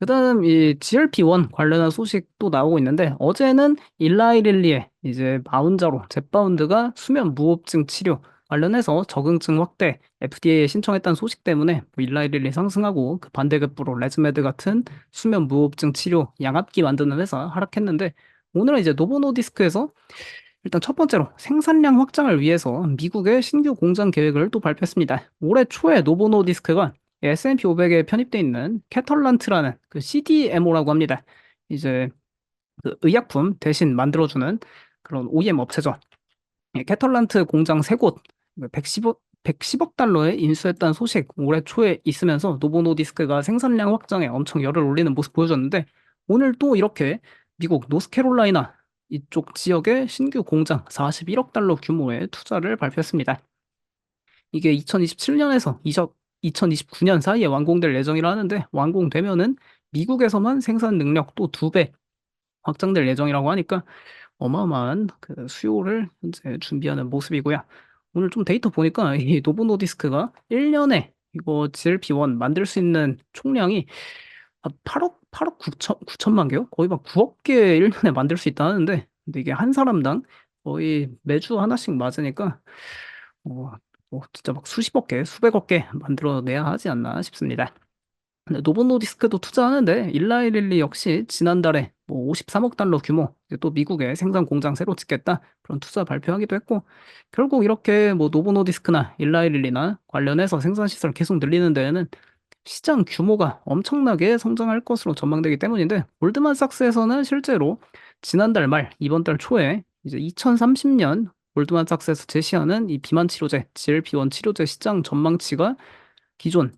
그다음 이 GLP-1 관련한 소식도 나오고 있는데 어제는 일라이 릴리의 이제 마운자로 젯바운드가 수면 무호흡증 치료 관련해서 적응증 확대 FDA에 신청했다는 소식 때문에 뭐 일라이 릴리 상승하고 그 반대급부로 레즈메드 같은 수면 무호흡증 치료 양압기 만드는 회사 하락했는데 오늘은 이제 노보노디스크에서 일단 첫 번째로 생산량 확장을 위해서 미국의 신규 공장 계획을 또 발표했습니다. 올해 초에 노보노디스크가 S&P 500에 편입돼 있는 캐털란트라는 그 CDMO라고 합니다. 이제 그 의약품 대신 만들어주는 그런 OEM 업체죠. 캐털란트 공장 3곳 110억 달러에 인수했다는 소식 올해 초에 있으면서 노보노디스크가 생산량 확장에 엄청 열을 올리는 모습 보여줬는데 오늘 또 이렇게 미국 노스캐롤라이나 이쪽 지역에 신규 공장 41억 달러 규모의 투자를 발표했습니다. 이게 2027년에서 2029년 사이에 완공될 예정이라 하는데 완공되면은 미국에서만 생산 능력 또 2배 확장될 예정이라고 하니까 어마어마한 그 수요를 현재 준비하는 모습이고요. 오늘 좀 데이터 보니까 이 노보노디스크가 1년에 이거 GLP-1 만들 수 있는 총량이 8억 9천만 개요? 거의 막 9억 개 1년에 만들 수 있다 하는데 근데 이게 한 사람당 거의 매주 하나씩 맞으니까 어, 진짜 막 수십억 개, 수백억 개 만들어내야 하지 않나 싶습니다. 근데 노보노디스크도 투자하는데 일라이 릴리 역시 지난달에 뭐 53억 달러 규모 이제 또 미국에 생산 공장 새로 짓겠다 그런 투자 발표하기도 했고 결국 이렇게 뭐 노보노디스크나 일라이 릴리나 관련해서 생산 시설 계속 늘리는 데에는 시장 규모가 엄청나게 성장할 것으로 전망되기 때문인데 골드만삭스에서는 실제로 지난달 말 이번 달 초에 이제 2030년 골드만삭스에서 제시하는 이 비만 치료제 GLP-1 치료제 시장 전망치가 기존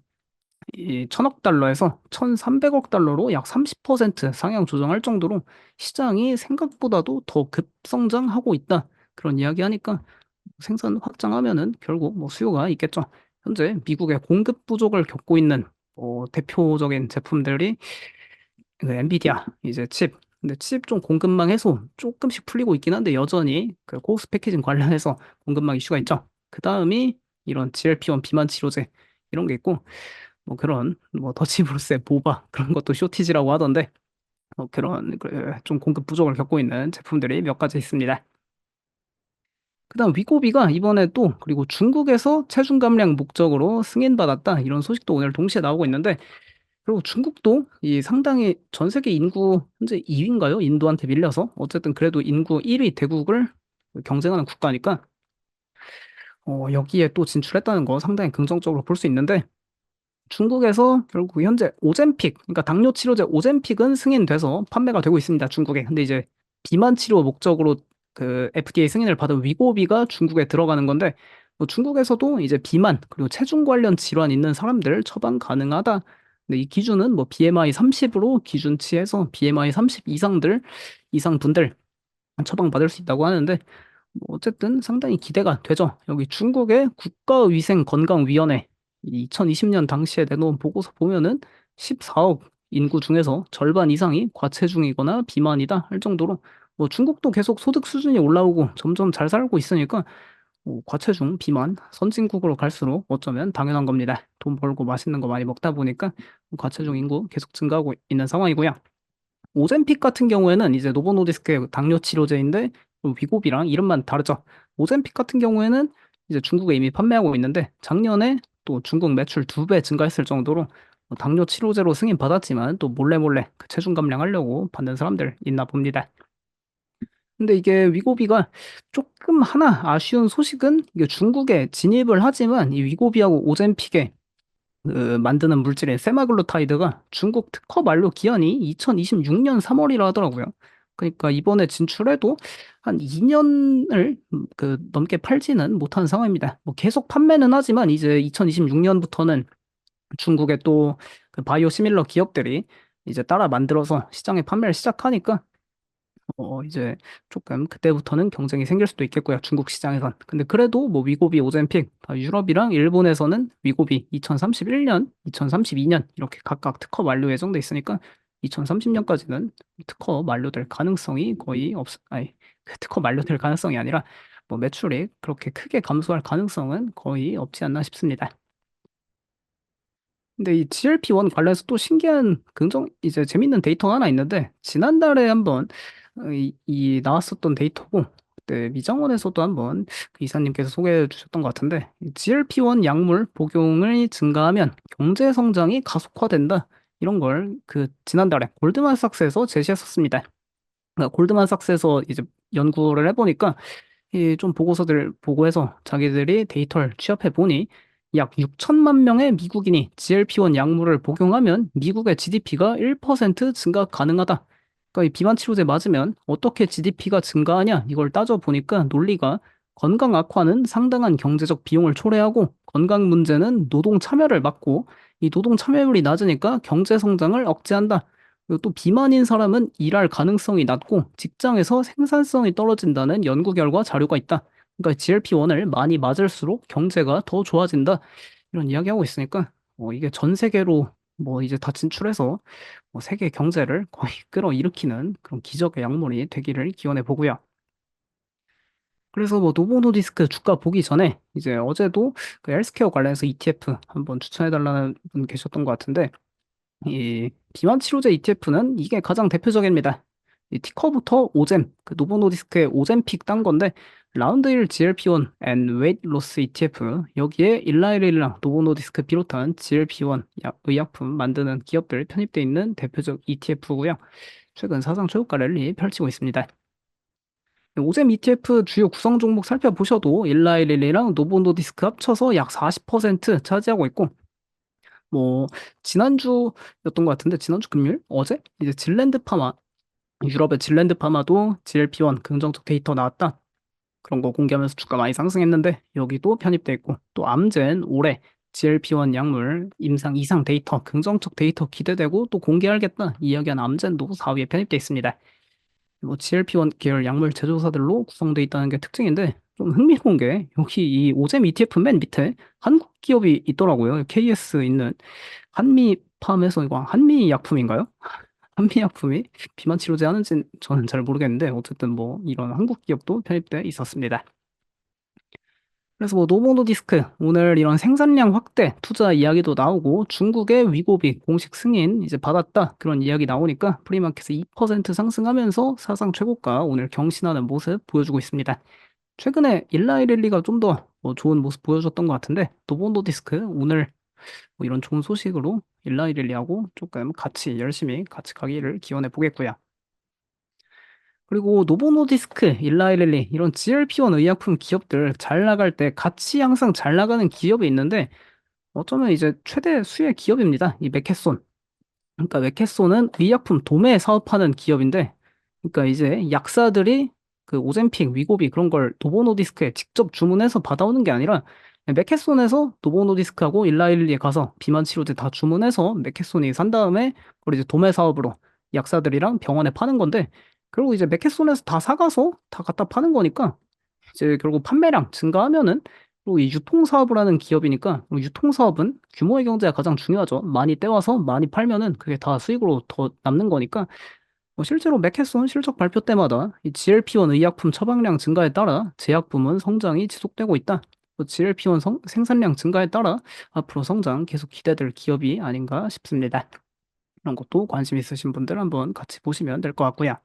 이 1,000억 달러에서 1,300억 달러로 약 30% 상향 조정할 정도로 시장이 생각보다도 더 급성장하고 있다. 그런 이야기하니까 생산 확장하면은 결국 뭐 수요가 있겠죠. 현재 미국의 공급 부족을 겪고 있는 대표적인 제품들이 그 엔비디아 이제 칩. 근데 칩 좀 공급망 해소 조금씩 풀리고 있긴 한데 여전히 그 코스 패키징 관련해서 공급망 이슈가 있죠. 그다음이 이런 GLP-1 비만 치료제 이런 게 있고 뭐 그런 뭐 더치브루스의 보바 그런 것도 쇼티지라고 하던데 뭐 그런 그좀 공급 부족을 겪고 있는 제품들이 몇 가지 있습니다. 그다음 위고비가 이번에 또 그리고 중국에서 체중 감량 목적으로 승인받았다 이런 소식도 오늘 동시에 나오고 있는데 그리고 중국도 이 상당히 전 세계 인구 현재 2위인가요? 인도한테 밀려서 어쨌든 그래도 인구 1위 대국을 경쟁하는 국가니까 여기에 또 진출했다는 거 상당히 긍정적으로 볼 수 있는데 중국에서 결국 현재 오젬픽, 그러니까 당뇨 치료제 오젬픽은 승인돼서 판매가 되고 있습니다, 중국에. 근데 이제 비만 치료 목적으로 그 FDA 승인을 받은 위고비가 중국에 들어가는 건데, 뭐 중국에서도 이제 비만, 그리고 체중 관련 질환 있는 사람들 처방 가능하다. 근데 이 기준은 뭐 BMI 30으로 기준치해서 BMI 30 이상 분들 처방받을 수 있다고 하는데, 뭐 어쨌든 상당히 기대가 되죠. 여기 중국의 국가위생건강위원회 2020년 당시에 내놓은 보고서 보면은 14억 인구 중에서 절반 이상이 과체중이거나 비만이다 할 정도로 뭐 중국도 계속 소득 수준이 올라오고 점점 잘 살고 있으니까 뭐 과체중, 비만, 선진국으로 갈수록 어쩌면 당연한 겁니다. 돈 벌고 맛있는 거 많이 먹다 보니까 과체중 인구 계속 증가하고 있는 상황이고요. 오젬픽 같은 경우에는 이제 노보노디스크의 당뇨 치료제인데 위고비랑 이름만 다르죠. 오젬픽 같은 경우에는 이제 중국에 이미 판매하고 있는데 작년에 또 중국 매출 2배 증가했을 정도로 당뇨 치료제로 승인 받았지만 또 몰래 그 체중 감량하려고 받는 사람들 있나 봅니다. 근데 이게 위고비가 조금 하나 아쉬운 소식은 이게 중국에 진입을 하지만 이 위고비하고 오젬픽의 그 만드는 물질인 세마글루타이드가 중국 특허 만료 기한이 2026년 3월이라 하더라고요. 그러니까 이번에 진출해도 한 2년을 그 넘게 팔지는 못하는 상황입니다. 뭐 계속 판매는 하지만 이제 2026년부터는 중국의 또 그 바이오 시밀러 기업들이 이제 따라 만들어서 시장에 판매를 시작하니까 이제 조금 그때부터는 경쟁이 생길 수도 있겠고요. 중국 시장에선. 근데 그래도 뭐 위고비, 오젬픽, 다 유럽이랑 일본에서는 위고비 2031년, 2032년 이렇게 각각 특허 만료 예정돼 있으니까 2030년까지는 특허 만료될 가능성이 거의 아니, 그 특허 만료될 가능성이 아니라 뭐 매출이 그렇게 크게 감소할 가능성은 거의 없지 않나 싶습니다. 근데 이 GLP-1 관련해서 또 신기한 이제 재밌는 데이터가 하나 있는데, 지난달에 한번 이 나왔었던 데이터고, 그때 미장원에서도 한번 그 이사님께서 소개해 주셨던 것 같은데, GLP-1 약물 복용을 증가하면 경제 성장이 가속화된다. 이런 걸 그 지난달에 골드만삭스에서 제시했었습니다. 그러니까 골드만삭스에서 이제 연구를 해보니까 이 좀 보고서들 보고해서 자기들이 데이터를 취합해 보니 약 6천만 명의 미국인이 GLP-1 약물을 복용하면 미국의 GDP가 1% 증가 가능하다. 그러니까 이 비만 치료제 맞으면 어떻게 GDP가 증가하냐 이걸 따져 보니까 논리가 건강 악화는 상당한 경제적 비용을 초래하고 건강 문제는 노동 참여를 막고 이 노동 참여율이 낮으니까 경제 성장을 억제한다. 그리고 또 비만인 사람은 일할 가능성이 낮고 직장에서 생산성이 떨어진다는 연구 결과 자료가 있다. 그러니까 GLP-1을 많이 맞을수록 경제가 더 좋아진다. 이런 이야기하고 있으니까 이게 전 세계로 뭐 이제 다 진출해서 뭐 세계 경제를 거의 끌어일으키는 그런 기적의 약물이 되기를 기원해 보고요. 그래서 뭐 노보 노디스크 주가 보기 전에 이제 어제도 그 헬스케어 관련해서 ETF 한번 추천해 달라는 분 계셨던 것 같은데 이 비만 치료제 ETF는 이게 가장 대표적입니다. 이 티커부터 오젬, 그 노보노디스크의 오젬픽 딴 건데 라운드 1 GLP-1 and weight loss ETF 여기에 일라이릴랑 노보노디스크 비롯한 GLP-1 의약품 만드는 기업들 편입돼 있는 대표적 ETF고요. 최근 사상 최고가 랠리 펼치고 있습니다. 오젬 ETF 주요 구성 종목 살펴보셔도 일라이릴이랑 노보노디스크 합쳐서 약 40% 차지하고 있고 뭐 지난주였던 것 같은데 지난주 금요일? 어제? 이제 질랜드 파마 유럽의 질랜드 파마도 GLP-1 긍정적 데이터 나왔다. 그런 거 공개하면서 주가 많이 상승했는데 여기도 편입돼 있고 또 암젠 올해 GLP-1 약물 임상 이상 데이터 긍정적 데이터 기대되고 또 공개하겠다 이야기한 암젠도 4위에 편입돼 있습니다. 뭐 GLP-1 계열 약물 제조사들로 구성돼 있다는 게 특징인데 좀 흥미로운 게 여기 이 오젬 ETF 맨 밑에 한국 기업이 있더라고요. KS 있는 한미팜에서 이거 한미약품인가요? 한미약품이 비만 치료제 하는지는 저는 잘 모르겠는데 어쨌든 뭐 이런 한국 기업도 편입돼 있었습니다. 그래서 뭐 노보노디스크 오늘 이런 생산량 확대 투자 이야기도 나오고 중국의 위고비 공식 승인 이제 받았다 그런 이야기 나오니까 프리마켓에 2% 상승하면서 사상 최고가 오늘 경신하는 모습 보여주고 있습니다. 최근에 일라이릴리가 좀 더 뭐 좋은 모습 보여줬던 것 같은데 노보노디스크 오늘 뭐 이런 좋은 소식으로 일라이릴리하고 조금 같이 열심히 같이 가기를 기원해 보겠고요. 그리고 노보노디스크, 일라이릴리 이런 GLP-1 의약품 기업들 잘 나갈 때 같이 항상 잘 나가는 기업이 있는데 어쩌면 이제 최대 수혜 기업입니다. 이 맥케손. 그러니까 맥케손은 의약품 도매 사업하는 기업인데 그러니까 이제 약사들이 그 오젬픽, 위고비 그런 걸 노보노디스크에 직접 주문해서 받아오는 게 아니라 맥케손에서 노보노디스크하고 일라일리에 가서 비만 치료제 다 주문해서 맥케손이 산 다음에 그걸 이제 도매 사업으로 약사들이랑 병원에 파는 건데 그리고 이제 맥케손에서 다 사가서 다 갖다 파는 거니까 이제 결국 판매량 증가하면은 그리고 이 유통 사업을 하는 기업이니까 유통 사업은 규모의 경제가 가장 중요하죠. 많이 떼와서 많이 팔면은 그게 다 수익으로 더 남는 거니까 실제로 맥케손 실적 발표 때마다 이 GLP-1 의약품 처방량 증가에 따라 제약 부문 성장이 지속되고 있다. GLP-1 생산량 증가에 따라 앞으로 성장 계속 기대될 기업이 아닌가 싶습니다. 이런 것도 관심 있으신 분들 한번 같이 보시면 될 것 같고요.